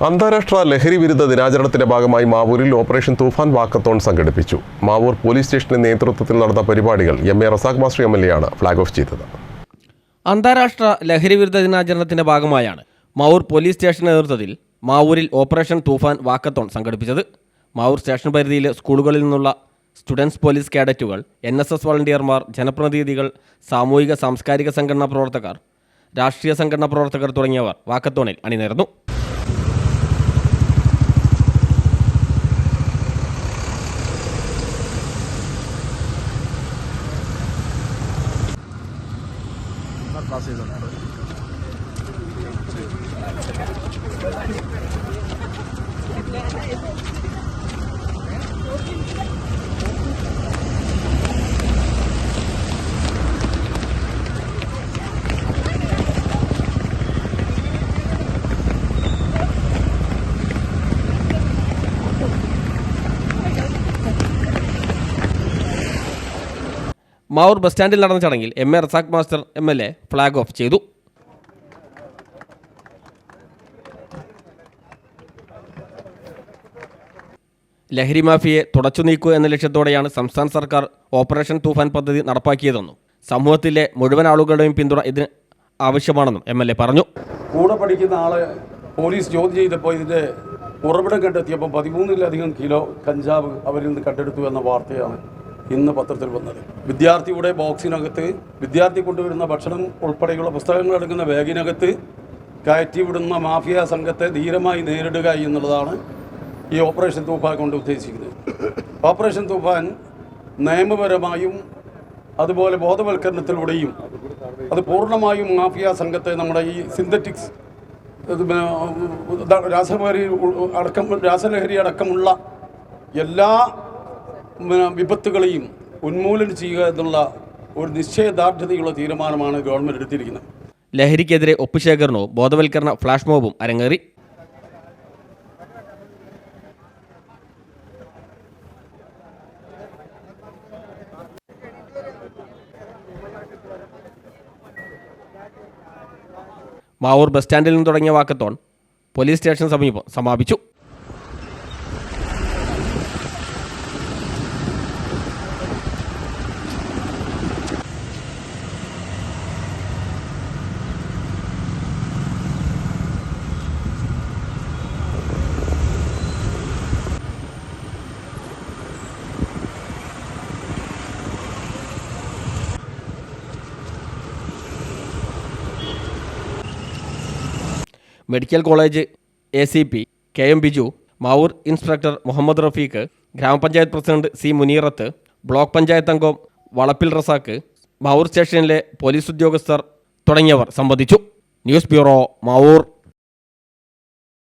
അന്താരാഷ്ട്ര ലഹരി വിരുദ്ധ ദിനാചരണത്തിന്റെ ഭാഗമായി മാവൂരിൽ ഓപ്പറേഷൻ തൂഫാൻ വാക്കത്തോൺ സംഘടിപ്പിച്ചു. മാവൂർ പോലീസ് സ്റ്റേഷന്റെ നേതൃത്വത്തിൽ നടന്ന പരിപാടികൾ എം.എ. Razak master MLA. ആണ് ഫ്ളാഗ് ഓഫ് ചെയ്തത്. അന്താരാഷ്ട്ര ലഹരി വിരുദ്ധ ദിനാചരണത്തിന്റെ ഭാഗമായാണ് മാവൂർ പോലീസ് സ്റ്റേഷന്റെ നേതൃത്വത്തിൽ മാവൂരിൽ ഓപ്പറേഷൻ തൂഫാൻ വാക്കത്തോൺ സംഘടിപ്പിച്ചത്. മാവൂർ സ്റ്റേഷൻ പരിധിയിലെ സ്കൂളുകളിൽ നിന്നുള്ള സ്റ്റുഡൻസ് പോലീസ് കേഡറ്റുകൾ, NSS വളണ്ടിയർമാർ, ജനപ്രതിനിധികൾ, സാമൂഹിക സാംസ്കാരിക സംഘടനാ പ്രവർത്തകർ, രാഷ്ട്രീയ സംഘടനാ പ്രവർത്തകർ തുടങ്ങിയവർ വാക്കത്തോണിൽ അണിനിരന്നു. മാവൂർ ബസ് സ്റ്റാൻഡിൽ നടന്ന ചടങ്ങിൽ MA. Razak master MLA. Flag off ചെയ്തു. ലഹരി മാഫിയെ തുടച്ചു നീക്കുക എന്ന ലക്ഷ്യത്തോടെയാണ് സംസ്ഥാന സർക്കാർ ഓപ്പറേഷൻ തൂഫാൻ പദ്ധതി നടപ്പാക്കിയതെന്നും സമൂഹത്തിലെ മുഴുവൻ ആളുകളുടെയും പിന്തുണ ഇതിന് ആവശ്യമാണെന്നും എം.എൽ.എ. പറഞ്ഞു. കൂടെ പഠിക്കുന്ന ആളെ പോലീസ് ചോദ്യം ചെയ്തപ്പോൾ ഇതിൻ്റെ ഉറവിടം കണ്ടെത്തിയപ്പോൾ 13-ലധികം കിലോ കഞ്ചാവ് അവരിൽ നിന്ന് കണ്ടെടുത്തു എന്ന വാർത്തയാണ് ഇന്ന് പത്രത്തിൽ വന്നത്. വിദ്യാർത്ഥിയുടെ ബോക്സിനകത്ത് വിദ്യാർത്ഥി കൊണ്ടുവരുന്ന ഭക്ഷണം ഉൾപ്പെടെയുള്ള പുസ്തകങ്ങൾ അടങ്ങുന്ന ബാഗിനകത്ത് കയറ്റിവിടുന്ന മാഫിയ സംഘത്തെ ധീരമായി നേരിടുക എന്നുള്ളതാണ് ഈ ഓപ്പറേഷൻ തൂഫാൻ കൊണ്ട് ഉദ്ദേശിക്കുന്നത്. ഓപ്പറേഷൻ തൂഫാൻ നിയമപരമായും അതുപോലെ ബോധവൽക്കരണത്തിലൂടെയും അത് പൂർണ്ണമായും മാഫിയ സംഘത്തെ നമ്മുടെ ഈ സിന്തറ്റിക്സ് രാസലഹരി അടക്കമുള്ള എല്ലാ വിപത്തുകളെയും ഉന്മൂലനം ചെയ്യുക എന്നുള്ള ഒരു നിശ്ചയദാർഢ്യതയുള്ള തീരുമാനമാണ് ഗവൺമെൻറ് എടുത്തിരിക്കുന്നത്. ലഹരിക്കെതിരെ ഒപ്പുശേഖരണവും ബോധവൽക്കരണ ഫ്ലാഷ് മോബും അരങ്ങേറി. മാവൂർ ബസ് സ്റ്റാൻഡിൽ നിന്ന് തുടങ്ങിയ വാക്കത്തോൺ പോലീസ് സ്റ്റേഷന് സമീപം സമാപിച്ചു. Medical college ACP KM Biju, Mavoor inspector Muhammad Rafeeq, ഗ്രാമപഞ്ചായത്ത് president C Muneerath, block panchayat അംഗം വളപ്പിൽ റസാഖ്, മാവൂർ സ്റ്റേഷനിലെ പോലീസ് ഉദ്യോഗസ്ഥർ തുടങ്ങിയവർ സംബന്ധിച്ചു. News bureau, Mavoor.